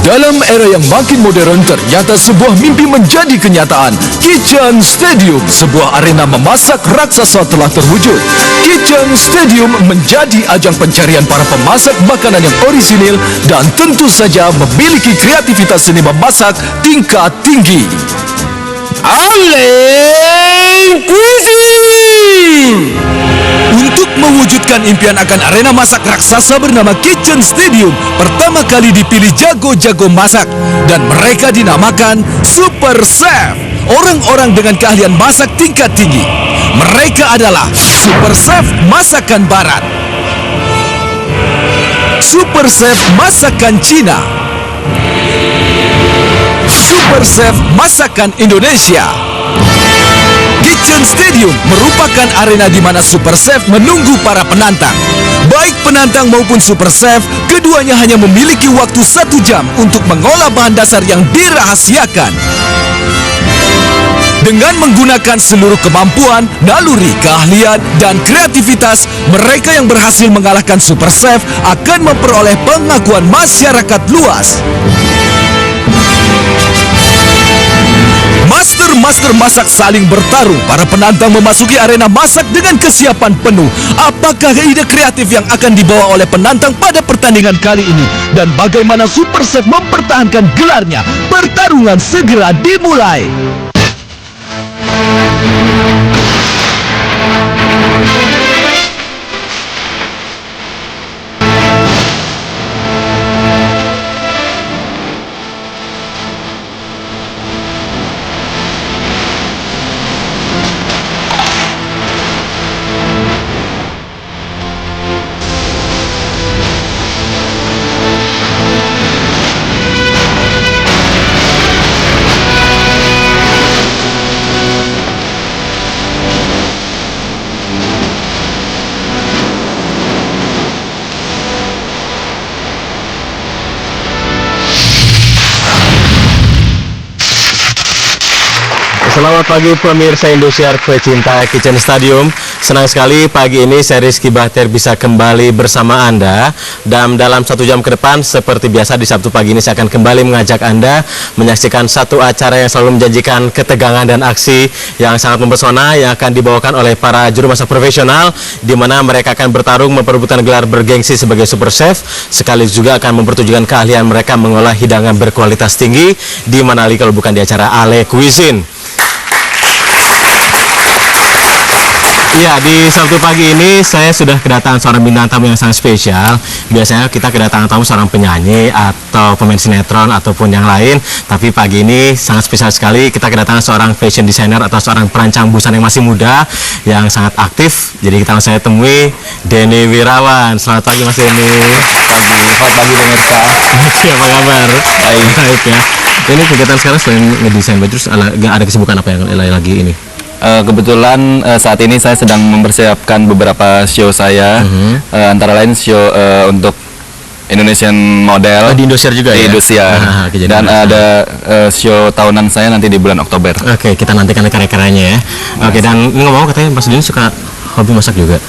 Dalam era yang makin modern, ternyata sebuah mimpi menjadi kenyataan. Kitchen Stadium, sebuah arena memasak raksasa telah terwujud. Kitchen Stadium menjadi ajang pencarian para pemasak makanan yang orisinil dan tentu saja memiliki kreativitas seni memasak tingkat tinggi. Aleng Cuisine. Untuk mewujudkan impian akan arena masak raksasa bernama Kitchen Stadium, pertama kali dipilih jago-jago masak dan mereka dinamakan Super Chef, orang-orang dengan keahlian masak tingkat tinggi. Mereka adalah Super Chef Masakan Barat, Super Chef Masakan Cina, Super Chef Masakan Indonesia. Kitchen Stadium merupakan arena di mana Super Chef menunggu para penantang. Baik penantang maupun Super Chef, keduanya hanya memiliki waktu 1 jam untuk mengolah bahan dasar yang dirahasiakan. Dengan menggunakan seluruh kemampuan, naluri, keahlian, dan kreativitas, mereka yang berhasil mengalahkan Super Chef akan memperoleh pengakuan masyarakat luas. Master masak saling bertarung. Para penantang memasuki arena masak dengan kesiapan penuh. Apakah ide kreatif yang akan dibawa oleh penantang pada pertandingan kali ini? Dan bagaimana Super Chef mempertahankan gelarnya? Pertarungan segera dimulai. Selamat pagi pemirsa Indosiar pecinta Kitchen Stadium. Senang sekali pagi ini saya Rizky Bahtiar bisa kembali bersama Anda. Dan dalam 1 jam ke depan seperti biasa di Sabtu pagi ini saya akan kembali mengajak Anda menyaksikan satu acara yang selalu menjanjikan ketegangan dan aksi yang sangat mempesona yang akan dibawakan oleh para juru masak profesional, di mana mereka akan bertarung memperebutkan gelar bergengsi sebagai Super Chef, sekaligus juga akan mempertunjukkan keahlian mereka mengolah hidangan berkualitas tinggi, di mana lagi kalau bukan di acara Aleng Cuisine. Ya, di Sabtu pagi ini saya sudah kedatangan seorang bintang tamu yang sangat spesial. Biasanya kita kedatangan tamu seorang penyanyi atau pemain sinetron ataupun yang lain. Tapi pagi ini sangat spesial sekali. Kita kedatangan seorang fashion designer atau seorang perancang busana yang masih muda, yang sangat aktif. Jadi kita langsung saya temui Denny Wirawan. Selamat pagi Mas Denny. Selamat pagi pemirsa. Apa kabar? Baik ya. Ini kegiatan sekarang selain ngedesain baju, ada kesibukan apa yang lagi ini? Kebetulan saat ini saya sedang mempersiapkan beberapa show saya, antara lain show untuk Indonesian Model. Di Indosiar juga di ya? Indosiar. Dan ada show tahunan saya nanti di bulan Oktober. Oke, kita nantikan karya-karyanya ya. Oke, dan ngomong katanya Mas Denny suka hobi masak juga?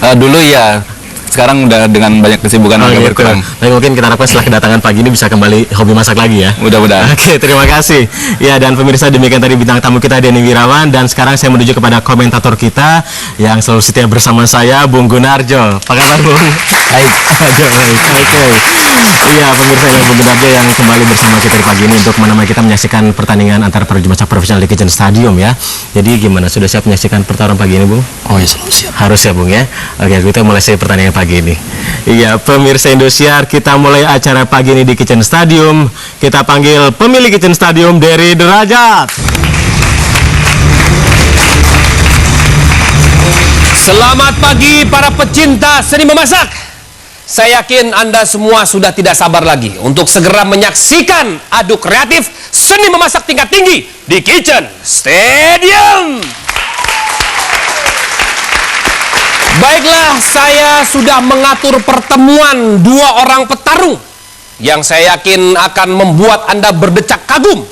Dulu ya. Sekarang udah dengan banyak kesibukan agak berkurang. Tapi mungkin kita harapkan setelah kedatangan pagi ini bisa kembali hobi masak lagi ya. Mudah-mudahan. Oke, terima kasih. Ya, dan pemirsa, demikian tadi bintang tamu kita Denny Wirawan. Dan sekarang saya menuju kepada komentator kita yang selalu setia bersama saya, Bung Gunarjo. Apa kabar Bung? Baik. Oke. Iya, pemirsa, yang Bung Gunarjo yang kembali bersama kita di pagi ini untuk menemani kita menyaksikan pertandingan antara para juru masak profesional di Kitchen Stadium ya. Jadi gimana, sudah siap menyaksikan pertarungan pagi ini Bung? Oh ya, selalu siap. Harus ya Bung ya. Oke, kita mulai pertandingan pagi ini. Iya, pemirsa Indosiar, kita mulai acara pagi ini di Kitchen Stadium. Kita panggil pemilik Kitchen Stadium, Dery Derajat. Selamat pagi para pecinta seni memasak. Saya yakin Anda semua sudah tidak sabar lagi untuk segera menyaksikan adu kreatif seni memasak tingkat tinggi di Kitchen Stadium. Baiklah, saya sudah mengatur pertemuan 2 orang petarung yang saya yakin akan membuat Anda berdecak kagum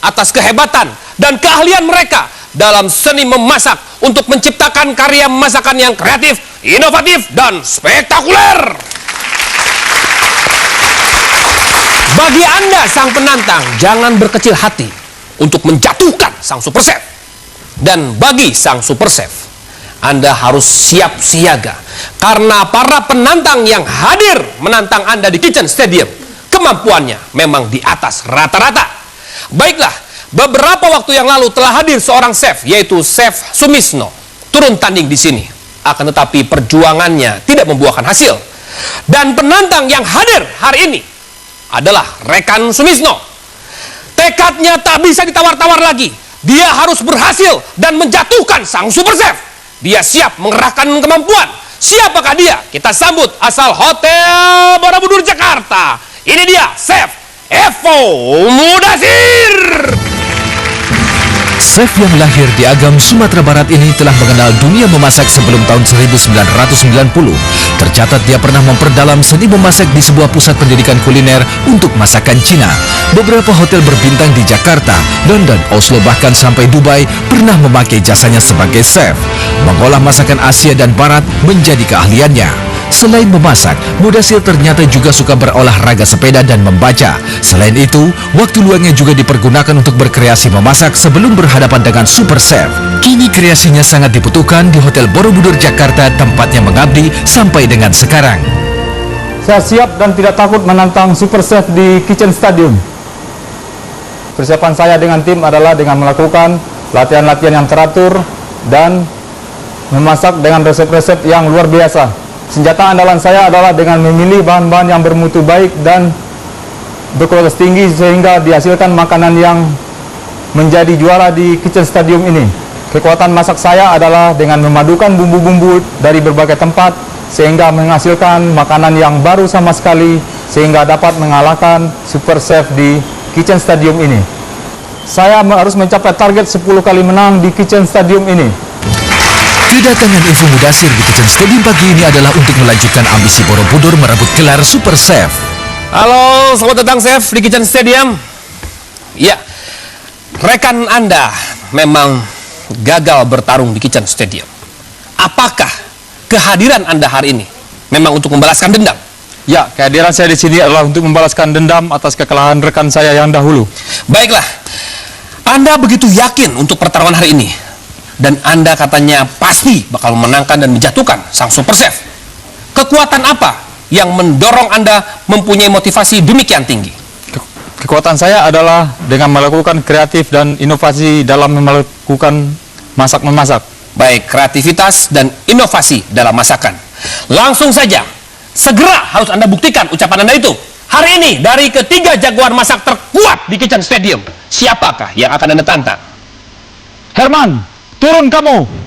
atas kehebatan dan keahlian mereka dalam seni memasak untuk menciptakan karya masakan yang kreatif, inovatif, dan spektakuler. Bagi Anda sang penantang, jangan berkecil hati untuk menjatuhkan sang super chef. Dan bagi sang super chef, Anda harus siap siaga karena para penantang yang hadir menantang Anda di Kitchen Stadium, kemampuannya memang di atas rata-rata. Baiklah, beberapa waktu yang lalu telah hadir seorang chef, yaitu Chef Sumisno, turun tanding di sini. Akan tetapi perjuangannya tidak membuahkan hasil. Dan penantang yang hadir hari ini adalah rekan Sumisno. Tekadnya tak bisa ditawar-tawar lagi. Dia harus berhasil dan menjatuhkan sang super chef. Dia siap mengerahkan kemampuan. Siapakah dia? Kita sambut asal Hotel Borobudur Jakarta. Ini dia, Chef Evo Mudasir. Chef yang lahir di Agam, Sumatera Barat ini telah mengenal dunia memasak sebelum tahun 1990. Tercatat dia pernah memperdalam seni memasak di sebuah pusat pendidikan kuliner untuk masakan Cina. Beberapa hotel berbintang di Jakarta, London, Oslo, bahkan sampai Dubai pernah memakai jasanya sebagai chef. Mengolah masakan Asia dan Barat menjadi keahliannya. Selain memasak, Mudasir ternyata juga suka berolahraga sepeda dan membaca. Selain itu, waktu luangnya juga dipergunakan untuk berkreasi memasak sebelum berhadapan dengan super chef. Kini kreasinya sangat dibutuhkan di Hotel Borobudur Jakarta, tempatnya mengabdi sampai dengan sekarang. Saya siap dan tidak takut menantang super chef di Kitchen Stadium. Persiapan saya dengan tim adalah dengan melakukan latihan-latihan yang teratur dan memasak dengan resep-resep yang luar biasa. Senjata andalan saya adalah dengan memilih bahan-bahan yang bermutu baik dan berkualitas tinggi sehingga dihasilkan makanan yang menjadi juara di Kitchen Stadium ini. Kekuatan masak saya adalah dengan memadukan bumbu-bumbu dari berbagai tempat sehingga menghasilkan makanan yang baru sama sekali sehingga dapat mengalahkan super chef di Kitchen Stadium ini. Saya harus mencapai target 10 kali menang di Kitchen Stadium ini. Kedatangan Evo Mudasir di Kitchen Stadium pagi ini adalah untuk melanjutkan ambisi Borobudur merebut gelar super chef. Halo, selamat datang Chef di Kitchen Stadium. Ya, rekan Anda memang gagal bertarung di Kitchen Stadium. Apakah kehadiran Anda hari ini memang untuk membalaskan dendam? Ya, kehadiran saya di sini adalah untuk membalaskan dendam atas kekalahan rekan saya yang dahulu. Baiklah, Anda begitu yakin untuk pertarungan hari ini? Dan Anda katanya pasti bakal memenangkan dan menjatuhkan sang super chef. Kekuatan apa yang mendorong Anda mempunyai motivasi demikian tinggi? Kekuatan saya adalah dengan melakukan kreatif dan inovasi dalam melakukan masak-memasak. Baik, kreativitas dan inovasi dalam masakan. Langsung saja, segera harus Anda buktikan ucapan Anda itu. Hari ini, dari ketiga jagoan masak terkuat di Kitchen Stadium, siapakah yang akan Anda tantang? Herman, turun kamu!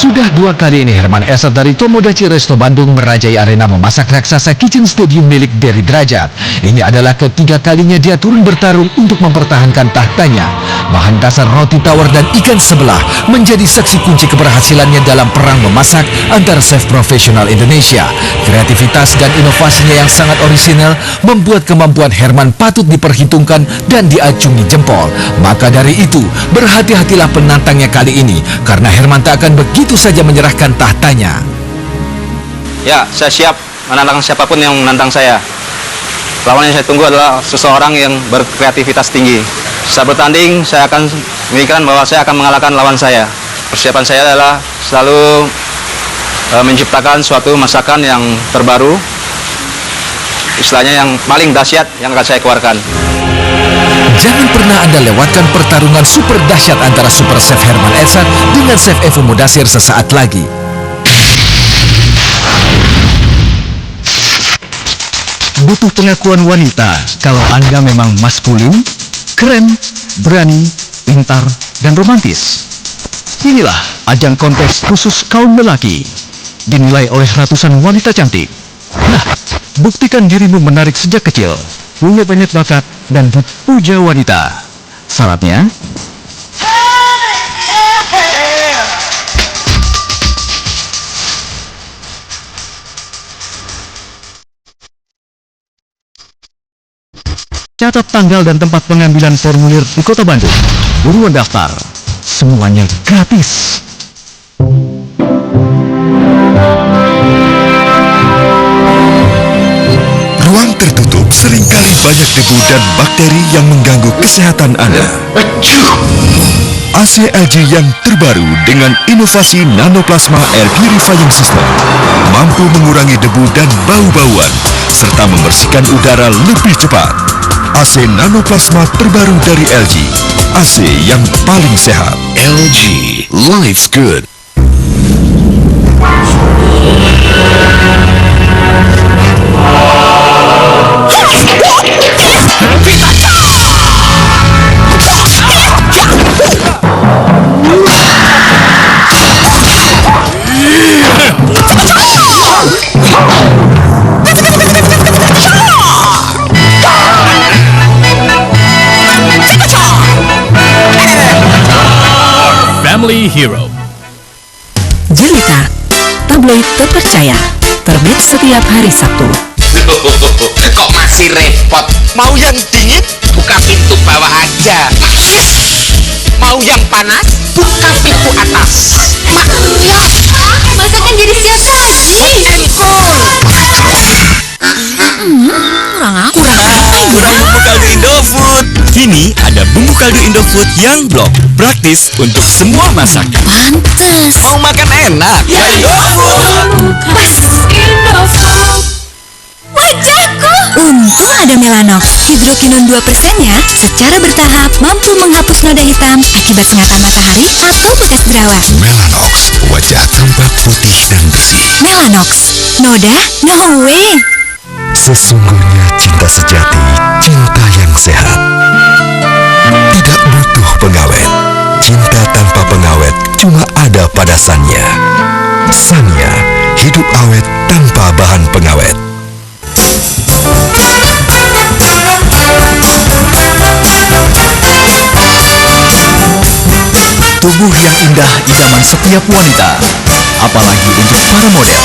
Sudah 2 kali ini Herman Esat dari Tomodachi Resto Bandung merajai arena memasak raksasa Kitchen Stadium milik Dery Derajat. Ini adalah ketiga kalinya dia turun bertarung untuk mempertahankan tahtanya. Bahan dasar roti tawar dan ikan sebelah menjadi saksi kunci keberhasilannya dalam perang memasak antar chef profesional Indonesia. Kreativitas dan inovasinya yang sangat orisinal membuat kemampuan Herman patut diperhitungkan dan diacungi jempol. Maka dari itu, berhati-hatilah penantangnya kali ini, karena Herman tak akan begitu saja menyerahkan tahtanya. Ya, saya siap menantang siapapun yang menantang saya. Lawan yang saya tunggu adalah seseorang yang berkreativitas tinggi. Saat bertanding, saya akan memikirkan bahwa saya akan mengalahkan lawan saya. Persiapan saya adalah selalu menciptakan suatu masakan yang terbaru, istilahnya yang paling dahsyat yang akan saya keluarkan. Jangan pernah Anda lewatkan pertarungan super dahsyat antara super chef Herman Esat dengan chef Evo Mudasir sesaat lagi. Butuh pengakuan wanita kalau Anda memang maskulin, keren, berani, pintar, dan romantis. Inilah ajang kontes khusus kaum lelaki, dinilai oleh ratusan wanita cantik. Nah, buktikan dirimu menarik sejak kecil, punya banyak bakat, dan dipuja wanita. Syaratnya, Catat tanggal dan tempat pengambilan formulir di Kota Bandung. Buruan daftar. Semuanya gratis. Ruang tertutup seringkali banyak debu dan bakteri yang mengganggu kesehatan Anda. AC LG yang terbaru dengan inovasi nanoplasma air purifying system mampu mengurangi debu dan bau-bauan serta membersihkan udara lebih cepat. AC nanoplasma terbaru dari LG, AC yang paling sehat. LG, life's good. Family Hero. Jelita, tabloid terpercaya, terbit setiap hari Sabtu. Kok masih repot? Mau yang dingin? Buka pintu bawah aja. Mau yang panas? Buka pintu atas. Masakan jadi siap saji. Kurang bumbu kaldu Indofood. Kini ada bumbu kaldu Indofood yang blok, praktis untuk semua masakan. Pantes. Mau makan enak? Ya Indofood. Pas. Indofood. Wajahku. Untung ada Melanox. Hidrokinon 2%-nya secara bertahap mampu menghapus noda hitam akibat sengatan matahari atau bekas jerawat. Melanox, wajah tampak putih dan bersih. Melanox. Noda? No way. Sesungguhnya cinta sejati, cinta yang sehat. Tidak butuh pengawet. Cinta tanpa pengawet cuma ada pada Sanya. Sanya, hidup awet tanpa bahan pengawet. Tubuh yang indah idaman setiap wanita, apalagi untuk para model.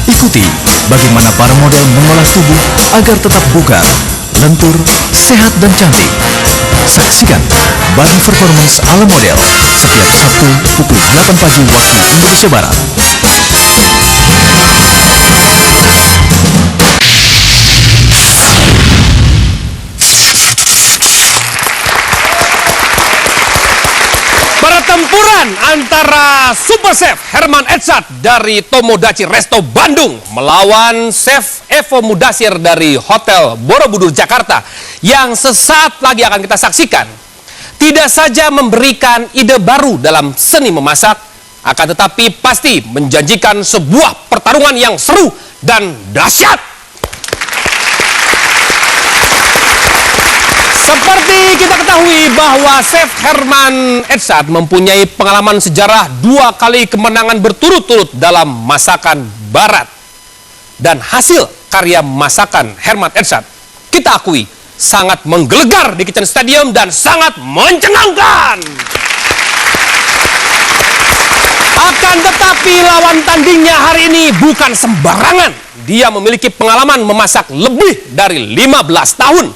Ikuti bagaimana para model mengolah tubuh agar tetap bugar, lentur, sehat dan cantik. Saksikan Body Performance ala model setiap Sabtu pukul 8 pagi waktu Indonesia Barat. Pertempuran antara Super Chef Herman Edzat dari Tomodachi Resto Bandung melawan Chef Evo Mudasir dari Hotel Borobudur Jakarta yang sesaat lagi akan kita saksikan tidak saja memberikan ide baru dalam seni memasak, akan tetapi pasti menjanjikan sebuah pertarungan yang seru dan dahsyat. Seperti kita ketahui bahwa Chef Herman Edzat mempunyai pengalaman sejarah 2 kali kemenangan berturut-turut dalam masakan barat. Dan hasil karya masakan Herman Edzat, kita akui, sangat menggelegar di Kitchen Stadium dan sangat mencengangkan. Akan tetapi lawan tandingnya hari ini bukan sembarangan. Dia memiliki pengalaman memasak lebih dari 15 tahun.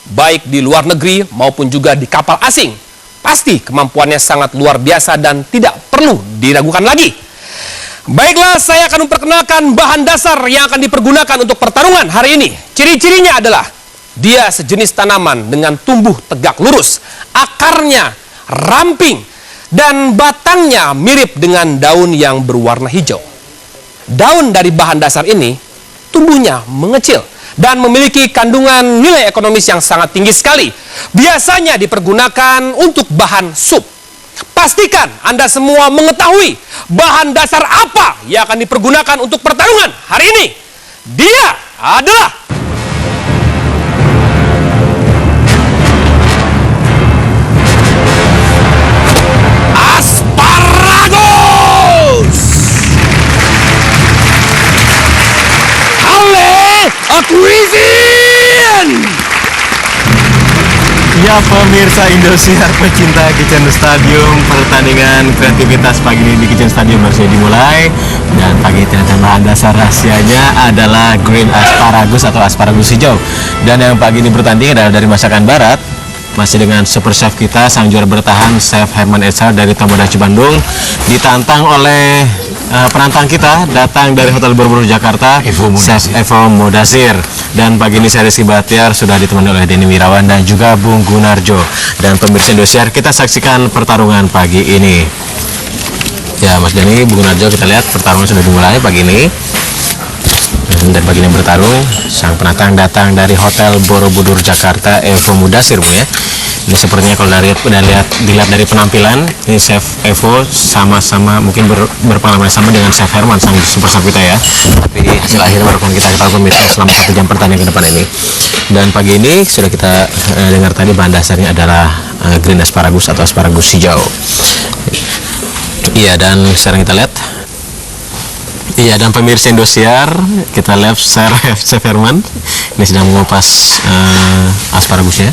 Baik di luar negeri maupun juga di kapal asing. Pasti kemampuannya sangat luar biasa dan tidak perlu diragukan lagi. Baiklah, saya akan memperkenalkan bahan dasar yang akan dipergunakan untuk pertarungan hari ini. Ciri-cirinya adalah dia sejenis tanaman dengan tumbuh tegak lurus, akarnya ramping, dan batangnya mirip dengan daun yang berwarna hijau. Daun dari bahan dasar ini tumbuhnya mengecil dan memiliki kandungan nilai ekonomis yang sangat tinggi sekali. Biasanya dipergunakan untuk bahan sup. Pastikan Anda semua mengetahui bahan dasar apa yang akan dipergunakan untuk pertarungan hari ini. Dia adalah asparagus. Cuisine. Ya pemirsa Indosiar pecinta Kitchen Stadium, pertandingan kreativitas pagi ini di Kitchen Stadium baru saja dimulai. Dan pagi ternyata bahan dasar rahasianya adalah green asparagus atau asparagus hijau. Dan yang pagi ini bertanding adalah dari masakan barat. Masih dengan super chef kita, sang juara bertahan, Chef Herman Esa dari Tomodachi Bandung. Ditantang oleh penantang kita, datang dari Hotel Borobudur Jakarta, Chef Evo Modasir. Dan pagi ini saya Rizky Bahtiar sudah ditemani oleh Denny Wirawan dan juga Bung Gunarjo. Dan pemirsa Indosiar, kita saksikan pertarungan pagi ini. Ya Mas Denny, Bung Gunarjo, kita lihat pertarungan sudah dimulai pagi ini. Dan pagi ini bertarung, sang penantang datang dari Hotel Borobudur Jakarta, Evo Modasir, Bu ya. Ini sepertinya kalau dilihat dari penampilan, ini Chef Evo sama-sama mungkin berpengalaman sama dengan Chef Herman, sang super chef kita ya. Tapi hasil akhir baru akan kita ketahui pemirsa selama 1 jam pertandingan ke depan ini. Dan pagi ini sudah kita dengar tadi bahan dasarnya adalah green asparagus atau asparagus hijau. Iya, dan sekarang kita lihat. Iya, dan pemirsa Indosiar, kita lihat Chef Herman ini sedang mengupas asparagusnya.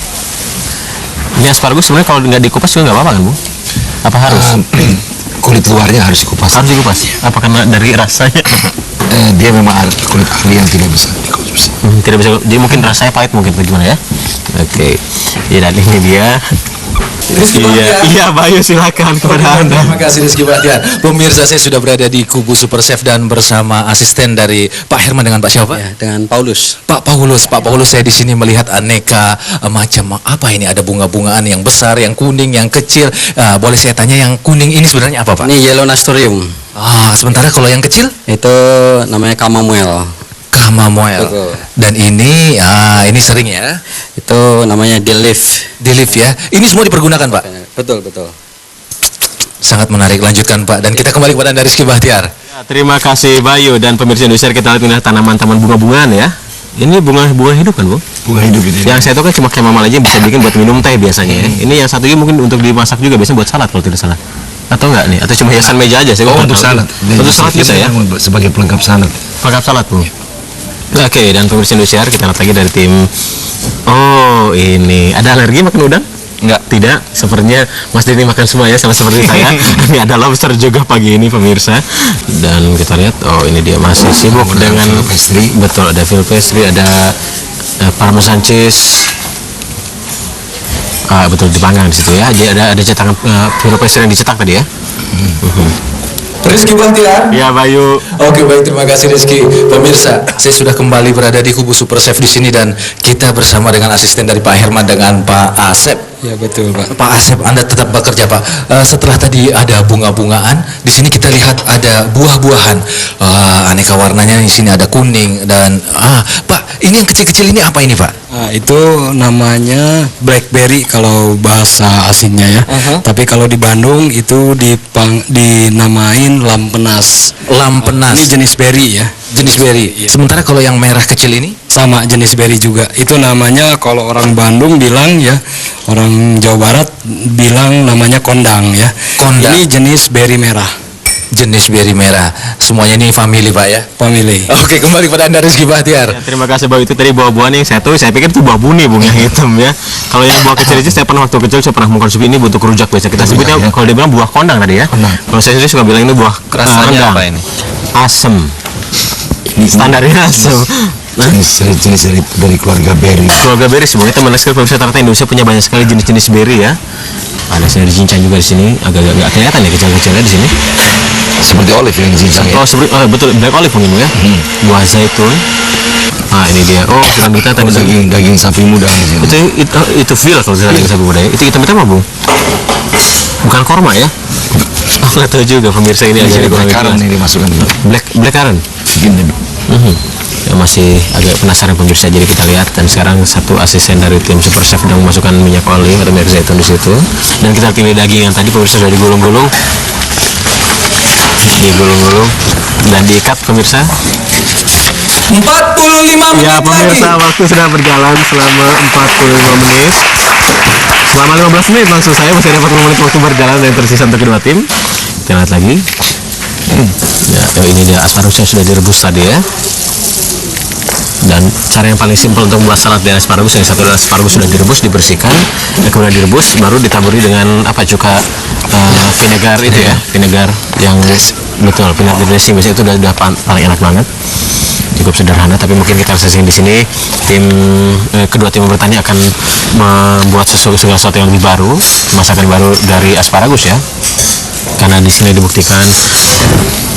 Ini asparagus sebenarnya kalau nggak dikupas juga nggak apa-apa kan, Bu? Apa harus? Kulit luarnya harus dikupas. Harus dikupas? Apa karena dari rasanya? Dia memang kulit ahli yang tidak bisa dikupas. Tidak bisa, dia mungkin rasanya pahit mungkin, bagaimana ya? Oke. Ya, dan ini dia. Iya, Bayu, silakan kepada Anda. Terima kasih Rizky Bahtiar. Pemirsa, saya sudah berada di kubu Super Chef dan bersama asisten dari Pak Herman dengan Pak siapa? Ya, dengan Paulus. Pak Paulus, saya di sini melihat aneka macam apa ini? Ada bunga-bungaan yang besar, yang kuning, yang kecil. Boleh saya tanya yang kuning ini sebenarnya apa, Pak? Ini yellow nasturtium. Sementara kalau yang kecil? Itu namanya chamomile. Chamomile. Dan ini sering ya? Itu namanya dill leaf. Dill leaf ya. Ini semua dipergunakan, Pak? Betul. Sangat menarik. Lanjutkan, Pak. Dan kita kembali kepada Anda, Rizky Bahtiar. Ya, terima kasih Bayu dan pemirsa Indonesia. Kita lihat ini tanaman-tanaman bunga-bungaan ya. Ini bunga hidup kan, Bu? Bunga hidup ini. Yang saya tahu kan cuma chamomile aja bisa bikin buat minum teh biasanya ya. Ini yang satunya mungkin untuk dimasak juga, biasanya buat salad kalau tidak salah. Atau enggak nih? Atau cuma hiasan meja aja? Untuk salad. Untuk salad bisa ya? Sebagai pelengkap salad. Pelengkap salad, Bu. Oke, dan pemirsa Indosiar, kita lihat lagi dari tim. Oh, ini ada alergi makan udang? Enggak, tidak. Sepertinya Mas Denny makan semua ya, sama seperti saya. Ini ada lobster juga pagi ini pemirsa. Dan kita lihat, oh ini dia masih sibuk dengan pastry. Betul, ada veal pastry, ada parmesan cheese. Betul, dipanggang di situ ya. Jadi ada cetakan veal pastry yang dicetak tadi ya. Rizky Bahtiar. Ya, Bayu. Oke, baik, terima kasih Rizky. Pemirsa, saya sudah kembali berada di kubu Super Chef di sini dan kita bersama dengan asisten dari Pak Herman dengan Pak Asep. Ya, betul, Pak. Pak Asep, Anda tetap bekerja, Pak. Setelah tadi ada bunga-bungaan, di sini kita lihat ada buah-buahan. Aneka warnanya, di sini ada kuning dan Pak, ini yang kecil-kecil ini apa ini, Pak? Itu namanya blackberry kalau bahasa asingnya ya. Tapi kalau di Bandung itu dinamain lampenas. Lampenas. Ini jenis berry ya. Jenis berry. Iya. Sementara kalau yang merah kecil ini? Sama jenis berry juga. Itu namanya kalau orang Bandung bilang ya, orang Jawa Barat bilang namanya kondang ya. Kondang. Ini jenis berry merah. Jenis berry merah. Semuanya ini family, Pak ya? Family. Oke, kembali pada Anda Rizky Bahtiar. Ya, terima kasih Bayu. Itu tadi buah-buahan yang saya pikir itu buah buni, bunga hitam ya. Kalau yang buah kecil itu saya waktu kecil saya pernah mengkonsumsi ini untuk rujak biasa kita sebutnya ya. Kalau dia bilang buah kondang tadi ya. Kalau saya sendiri suka bilang ini buah Rasanya apa ini? Asem. Standarnya asem. Jenis dari keluarga berry. Keluarga berry sebenarnya teman sekali pemirsa, ternyata Indonesia punya banyak sekali jenis-jenis berry ya. Ada sendiri cincang juga di sini, agak-agak nggak kelihatan ya kecil-kecilnya di sini. Seperti olive yang cincang ya. Betul, black olive mungkin ya. Buah zaitun. Ini dia. Oh, kita tadi daging sapi muda di sini. Itu veal kalau daging sapi muda. Itu hitam-hitam apa, Bu? Bukan korma ya? Nggak tahu juga pemirsa ini aja. Black currant ini dimasukkan. Black currant. Ya, masih agak penasaran pemirsa, jadi kita lihat. Dan sekarang satu asisten dari tim Super Chef sedang memasukkan minyak olive atau minyak zaitun di situ. Dan kita pilih daging yang tadi pemirsa sudah digulung-gulung dan diikat pemirsa. 45 menit ya pemirsa, waktu sudah berjalan selama 45 menit. Selama 15 menit maksud saya, masih ada 40 menit waktu berjalan yang tersisa untuk kedua tim. Kita lihat lagi. Ya, ini dia asparagusnya sudah direbus tadi ya. Dan cara yang paling simpel untuk membuat salad dari asparagus, yang satu adalah asparagus sudah direbus, dibersihkan, kemudian direbus, baru ditaburi dengan cuka vinegar itu ya, vinegar yang Betul, peanut dressing biasanya itu udah paling enak banget. Cukup sederhana, tapi mungkin kita saksikan di sini kedua tim bertanya akan membuat sesuatu yang lebih baru, masakan baru dari asparagus ya. Karena di sini dibuktikan